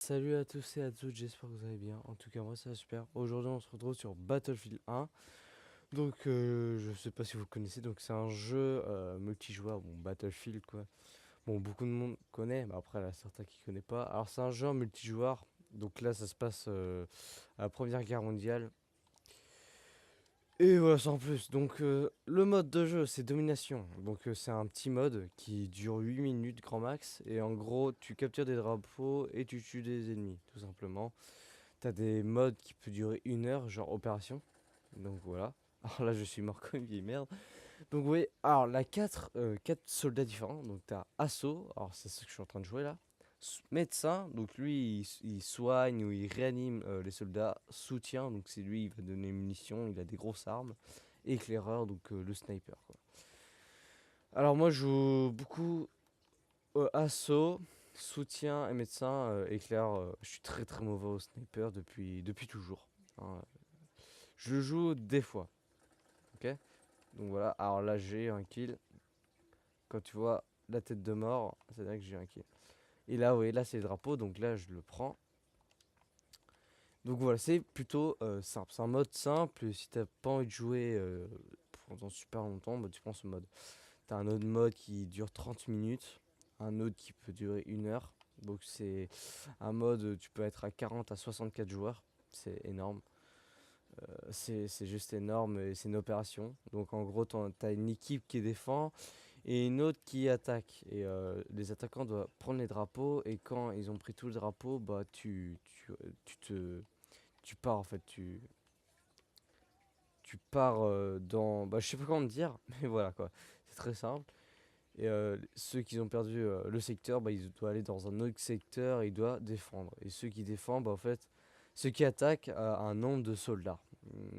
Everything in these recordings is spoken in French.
Salut à tous et à toutes, j'espère que vous allez bien. En tout cas, moi ça va super. Aujourd'hui, on se retrouve sur Battlefield 1. Donc, je sais pas si vous connaissez, donc c'est un jeu multijoueur, bon, Battlefield quoi. Bon, beaucoup de monde connaît, mais après, il y a certains qui connaissent pas. Alors, c'est un jeu en multijoueur. Donc là, ça se passe à la Première Guerre mondiale. Et voilà, sans plus. Donc, le mode de jeu, c'est domination. Donc, c'est un petit mode qui dure 8 minutes grand max. Et en gros, tu captures des drapeaux et tu tues des ennemis, tout simplement. T'as des modes qui peuvent durer 1 heure, genre opération. Donc voilà. Alors là, je suis mort comme une vieille merde. Donc oui, alors la 4 soldats différents. Donc t'as assaut, alors c'est ce que je suis en train de jouer là. Médecin, donc lui il soigne ou il réanime les soldats. Soutien, donc c'est lui, il va donner munitions, il a des grosses armes. Éclaireur, donc le sniper quoi. Alors moi je joue beaucoup assaut, soutien et médecin. Éclair, je suis très très mauvais au sniper depuis toujours, hein. Je joue des fois, ok. Donc voilà, alors là j'ai un kill. Quand tu vois la tête de mort, c'est là que j'ai un kill. Et là, oui, là c'est le drapeau, donc là je le prends. Donc voilà, c'est plutôt simple. C'est un mode simple. Et si t'as pas envie de jouer pendant super longtemps, bah, tu prends ce mode. T'as un autre mode qui dure 30 minutes, un autre qui peut durer 1 heure. Donc c'est un mode, tu peux être à 40 à 64 joueurs. C'est énorme. C'est juste énorme et c'est une opération. Donc en gros, t'as une équipe qui défend et une autre qui attaque. Et les attaquants doivent prendre les drapeaux et quand ils ont pris tout le drapeau, bah tu pars en fait. Tu pars dans... Bah je sais pas comment te dire, mais voilà quoi. C'est très simple. Et ceux qui ont perdu le secteur, bah, ils doivent aller dans un autre secteur et ils doivent défendre. Et ceux qui défendent, bah, en fait, ceux qui attaquent un nombre de soldats.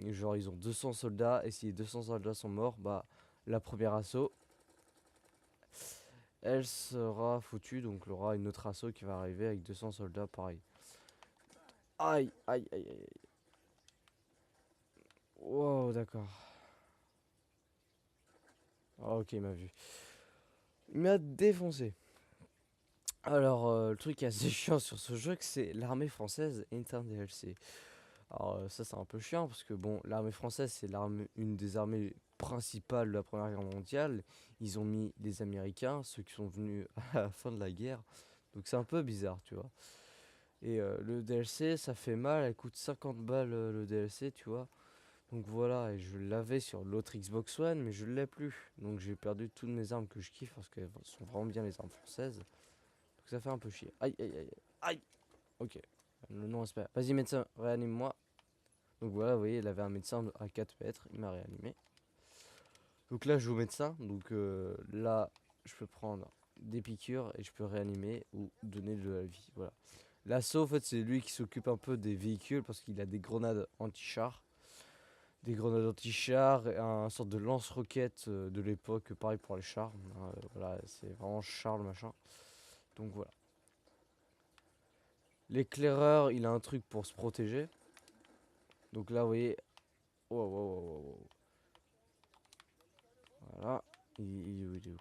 Genre, ils ont 200 soldats et si les 200 soldats sont morts, bah, la première assaut, elle sera foutue. Donc, il y aura une autre assaut qui va arriver avec 200 soldats, pareil. Aïe, aïe, aïe, aïe. Wow, d'accord. Ah, ok, il m'a vu. Il m'a défoncé. Alors, le truc qui est assez chiant sur ce jeu, que c'est l'armée française est un DLC. Alors ça c'est un peu chiant parce que bon, l'armée française c'est une des armées principales de la Première Guerre mondiale. Ils ont mis les Américains, ceux qui sont venus à la fin de la guerre. Donc c'est un peu bizarre, tu vois. Et le DLC ça fait mal, elle coûte 50 balles le DLC, tu vois. Donc voilà, et je l'avais sur l'autre Xbox One, mais je l'ai plus. Donc j'ai perdu toutes mes armes que je kiffe parce qu'elles sont vraiment bien les armes françaises. Donc ça fait un peu chier. Aïe aïe aïe aïe. Ok. Le non respect. Vas-y médecin, réanime-moi. Donc voilà, vous voyez, il avait un médecin à 4 mètres, il m'a réanimé. Donc là, je joue au médecin. Donc là, je peux prendre des piqûres et je peux réanimer ou donner de la vie. Voilà. L'assaut, en fait, c'est lui qui s'occupe un peu des véhicules parce qu'il a des grenades anti-char. Des grenades anti-char, et un sorte de lance-roquette de l'époque, pareil pour les chars. Voilà, c'est vraiment char le machin. Donc voilà. L'éclaireur, il a un truc pour se protéger. Donc là, vous voyez. Wow, wow, wow, wow, wow. Voilà. Il est où, il est où.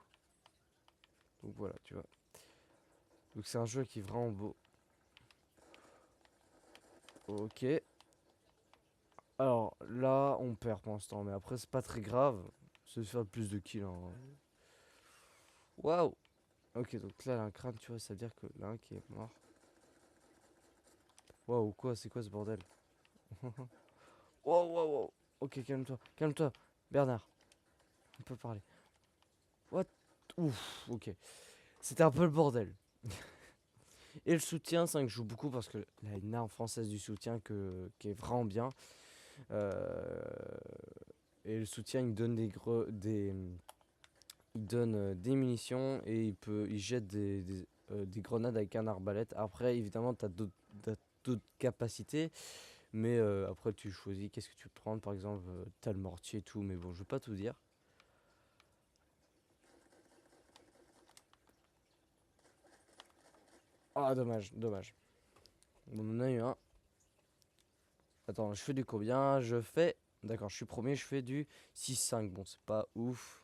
Donc voilà, tu vois. Donc c'est un jeu qui est vraiment beau. Ok. Alors là, on perd pour l'instant, mais après c'est pas très grave. C'est de faire plus de kills, hein. Waouh. Ok, donc là, il a un crâne, tu vois, ça veut dire que l'un qui est mort. Waouh, quoi, c'est quoi ce bordel? Waouh, waouh, waouh. Ok, calme-toi, calme-toi. Bernard, on peut parler. What? Ouf, ok. C'était un peu le bordel. Et le soutien, c'est un que je joue beaucoup parce que là, il y a une arme française du soutien qui est vraiment bien. Euh, et le soutien, il donne il donne des munitions et il jette des grenades avec un arbalète. Après, évidemment, t'as d'autres capacités, mais après, tu choisis qu'est-ce que tu veux prendre. Par exemple, t'as le mortier et tout, mais bon, je vais pas tout dire. Ah, dommage, dommage. On en a eu un. Attends, je fais du combien? Je fais. D'accord, je suis premier, je fais du 6-5. Bon, c'est pas ouf.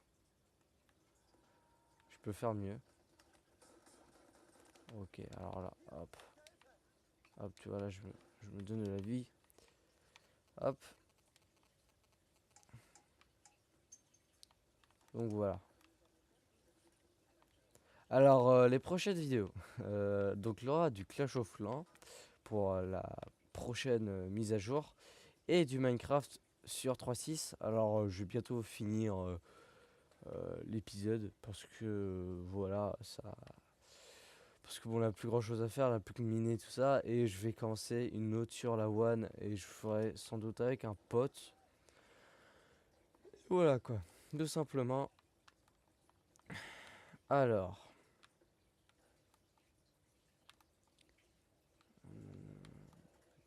Je peux faire mieux. Ok, alors là, hop. tu vois là je me donne de la vie. Hop. Donc voilà. Alors les prochaines vidéos. Donc il y aura du Clash of Clans pour la prochaine mise à jour. Et du Minecraft sur 3.6. Alors je vais bientôt finir l'épisode parce que voilà ça. Parce que bon, on a plus grand chose à faire, on a plus que miner tout ça. Et je vais commencer une autre sur la One. Et je ferai sans doute avec un pote. Voilà quoi, tout simplement. Alors.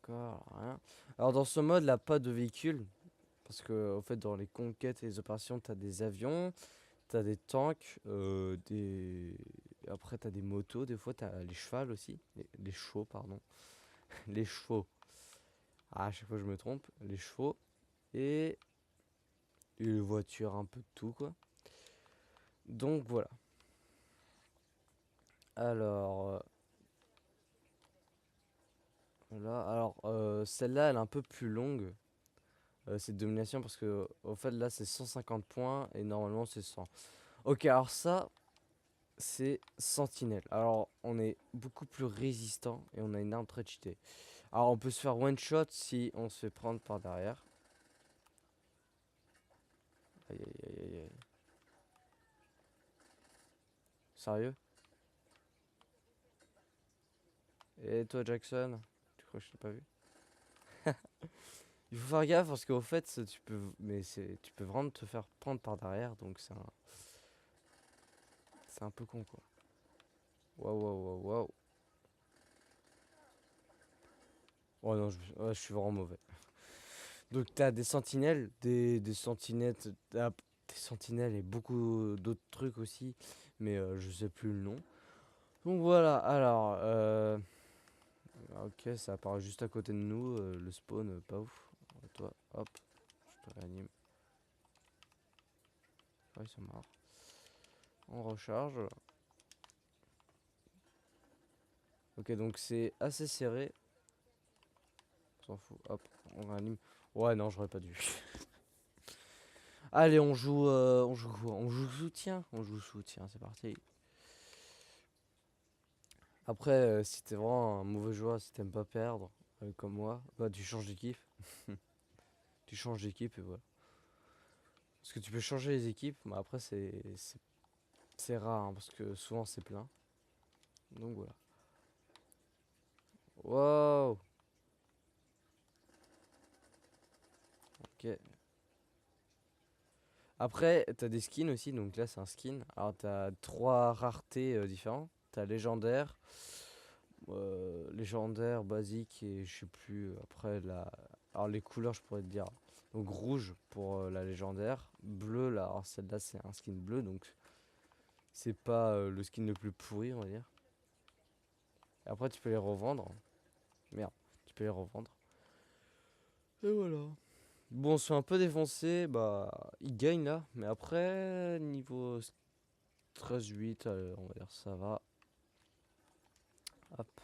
D'accord, rien. Alors dans ce mode là, pas de véhicule. Parce que au fait dans les conquêtes et les opérations, t'as des avions, t'as des tanks, des. Après t'as des motos, des fois t'as les chevals aussi. Les chevaux, pardon. Les chevaux. Ah, à chaque fois je me trompe. Les chevaux. Et les voitures, un peu de tout quoi. Donc voilà. Alors, voilà. Alors, celle-là, elle est un peu plus longue. Cette domination, parce que, au fait, là, c'est 150 points et normalement, c'est 100. Ok, alors ça, c'est Sentinelle. Alors, on est beaucoup plus résistant et on a une arme très cheatée. Alors, on peut se faire one shot si on se fait prendre par derrière. Aïe, aïe, aïe, aïe, aïe. Sérieux? Et toi, Jackson? Tu crois que je t'ai pas vu? Il faut faire gaffe parce qu'au fait, tu peux, tu peux vraiment te faire prendre par derrière, donc c'est un peu con quoi. Waouh, waouh, waouh, waouh. Oh non, ouais, je suis vraiment mauvais. Donc t'as des sentinelles, des sentinelles, des sentinelles et beaucoup d'autres trucs aussi, mais je sais plus le nom. Donc voilà, alors, ok, ça apparaît juste à côté de nous, le spawn, pas ouf. Toi, hop, je te réanime. Ouais, ils sont morts. On recharge. Ok, donc c'est assez serré. On s'en fout, hop, on réanime. Ouais, non, j'aurais pas dû. Allez, on joue quoi? On joue soutien. On joue soutien, c'est parti. Après, si t'es vraiment un mauvais joueur, si t'aimes pas perdre, comme moi, bah tu changes d'équipe. Tu changes d'équipe et voilà. Parce que tu peux changer les équipes, mais après c'est rare, hein, parce que souvent c'est plein. Donc voilà. Wow! Ok. Après, t'as des skins aussi, donc là c'est un skin. Alors t'as trois raretés différentes. T'as légendaire, légendaire, basique et je sais plus. Après la. Alors les couleurs, je pourrais te dire. Donc rouge pour la légendaire, bleu là. Alors celle-là c'est un skin bleu, donc c'est pas le skin le plus pourri, on va dire. Et après tu peux les revendre. Merde, tu peux les revendre. Et voilà. Bon, on se fait un peu défoncer, bah il gagne là, mais après niveau 13-8, on va dire ça va. Hop,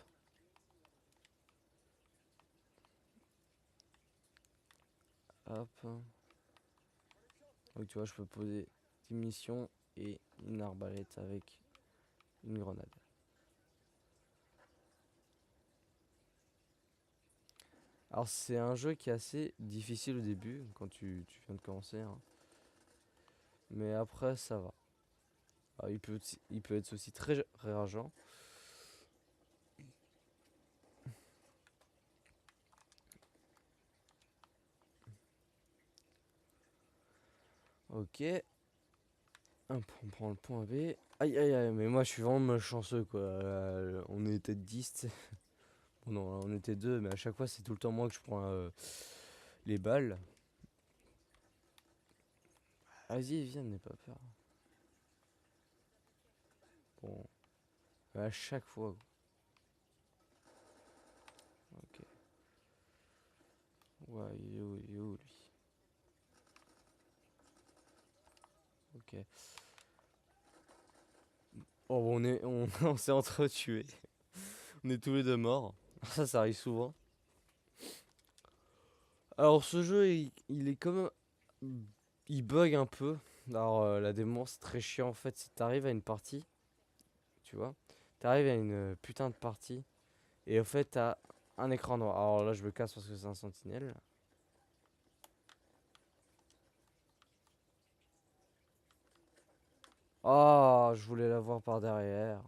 hop. Donc tu vois, je peux poser 10 munitions et une arbalète avec une grenade. Alors c'est un jeu qui est assez difficile au début, quand tu viens de commencer, hein. Mais après ça va. Alors, il peut être aussi très rageant. Ok, hop, on prend le point B. Aïe aïe aïe, mais moi je suis vraiment malchanceux quoi. On était 10, tu sais. Bon, non, on était deux, mais à chaque fois c'est tout le temps moi que je prends les balles. Vas-y, viens, n'aie pas peur. Bon, à chaque fois. Ok. Ouais, il est où lui? Ok. Oh, on s'est entretués. On est tous les deux morts. Ça arrive souvent. Alors ce jeu, il est comme... Il bug un peu. Alors la démon, c'est très chiant en fait. Si t'arrives à une partie, tu vois, t'arrives à une putain de partie, et au fait t'as un écran noir. Alors là je me casse parce que c'est un sentinelle. Oh, je voulais la voir par derrière.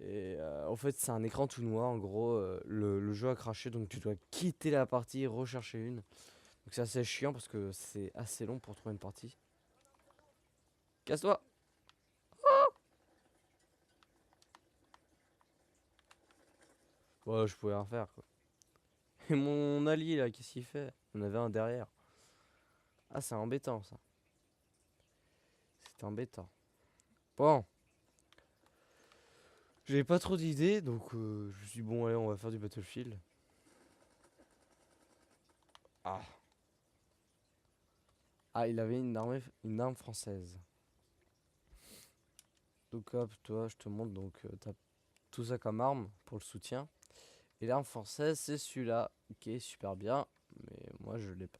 Et en fait, c'est un écran tout noir. En gros, le jeu a craché, donc tu dois quitter la partie et rechercher une. Donc c'est assez chiant parce que c'est assez long pour trouver une partie. Casse-toi! Ouais, je pouvais rien faire quoi. Et mon allié là, qu'est-ce qu'il fait? On avait un derrière. Ah, c'est embêtant ça. C'est embêtant. Bon, j'avais pas trop d'idées, donc je me suis dit, bon, allez, on va faire du Battlefield. Ah, ah il avait une arme française. Donc hop, toi, je te montre, donc t'as tout ça comme arme pour le soutien. Et l'arme française, c'est celui-là, qui est super bien, mais moi je l'ai pas.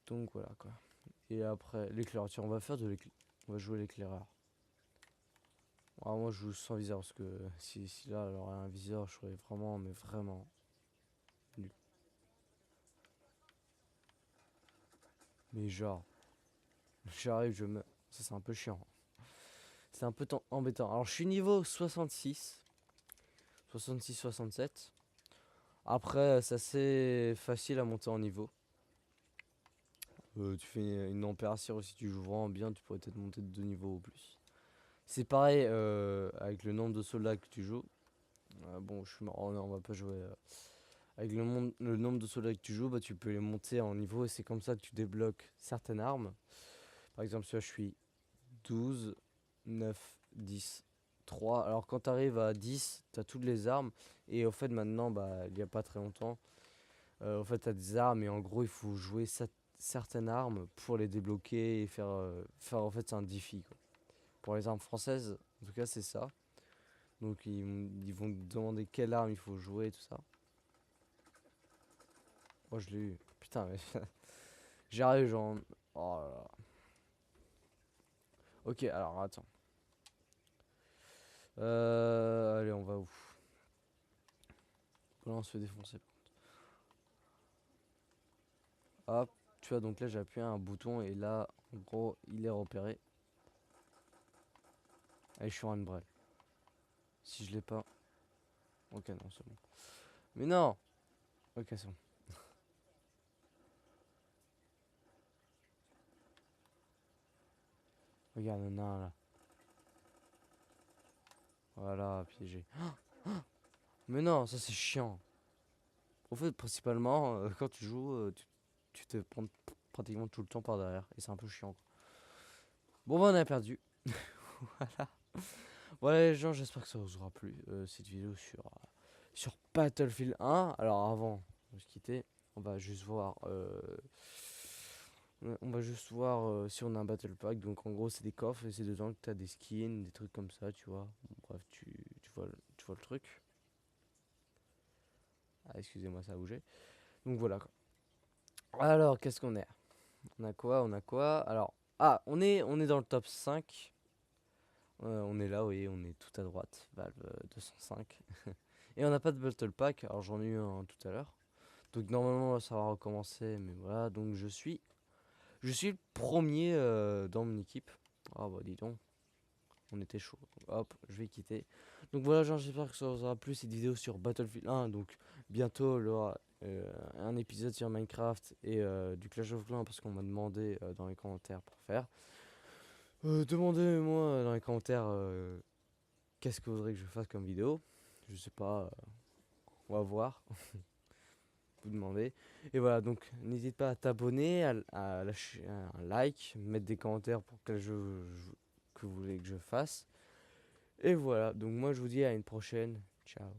Donc voilà quoi. Et après, l'éclairature, on va jouer l'éclaireur. Ah, moi je joue sans viseur parce que si là elle aurait un viseur, je serais vraiment, mais vraiment nul. Mais genre, j'arrive, je meurs. Ça c'est un peu chiant. C'est un peu embêtant. Alors je suis niveau 66, 67. Après, c'est assez facile à monter en niveau. Tu fais une ampération si tu joues vraiment bien, tu pourrais peut-être monter de 2 niveaux ou plus. C'est pareil avec le nombre de soldats que tu joues. Bon, je suis mort. Oh non, on va pas jouer. Avec le nombre de soldats que tu joues, bah, tu peux les monter en niveau et c'est comme ça que tu débloques certaines armes. Par exemple, si je suis 12, 9, 10, 3. Alors quand tu arrives à 10, tu as toutes les armes. Et au fait, maintenant, bah, il n'y a pas très longtemps, au fait, tu as des armes et en gros, il faut jouer certaines armes pour les débloquer et faire en fait, c'est un défi, quoi. Pour les armes françaises, en tout cas, c'est ça. Donc ils vont te demander quelle arme il faut jouer et tout ça. Moi je l'ai eu. Putain mais j'arrive genre. Oh là là. Ok alors attends. Allez on va où? Là on se fait défoncer. Hop. Tu vois donc là j'ai appuyé un bouton et là en gros il est repéré. Allez je suis en handbrel. Si je l'ai pas. Ok non c'est bon. Mais non. Ok c'est bon. Regarde le nain là. Voilà piégé. Mais non ça c'est chiant. En fait principalement quand tu joues tu te prends pratiquement tout le temps par derrière et c'est un peu chiant quoi. Bon bah on a perdu. Voilà. Voilà les gens, j'espère que ça vous aura plu cette vidéo sur Battlefield 1. Alors avant de se quitter, on va juste voir si on a un Battle Pack. Donc en gros c'est des coffres et c'est dedans que tu as des skins, des trucs comme ça, tu vois. Bon, bref, tu vois le truc. Ah excusez-moi ça a bougé. Donc voilà quoi. Alors qu'est-ce qu'on est? On a quoi? On a quoi? Alors ah on est dans le top 5. On est là, oui, on est tout à droite, Valve 205. Et on n'a pas de Battle Pack, alors j'en ai eu un tout à l'heure. Donc normalement ça va recommencer, mais voilà, donc je suis le premier dans mon équipe. Ah bah dis donc, on était chaud. Hop, je vais quitter. Donc voilà, genre j'espère que ça vous aura plu cette vidéo sur Battlefield 1. Donc bientôt il y aura un épisode sur Minecraft et du Clash of Clans parce qu'on m'a demandé dans les commentaires pour faire. Demandez-moi dans les commentaires qu'est-ce que vous voudrez que je fasse comme vidéo. Je sais pas, on va voir. Vous demandez. Et voilà, donc n'hésite pas à t'abonner, à lâcher un like, mettre des commentaires pour quel jeu que vous voulez que je fasse. Et voilà, donc moi je vous dis à une prochaine. Ciao.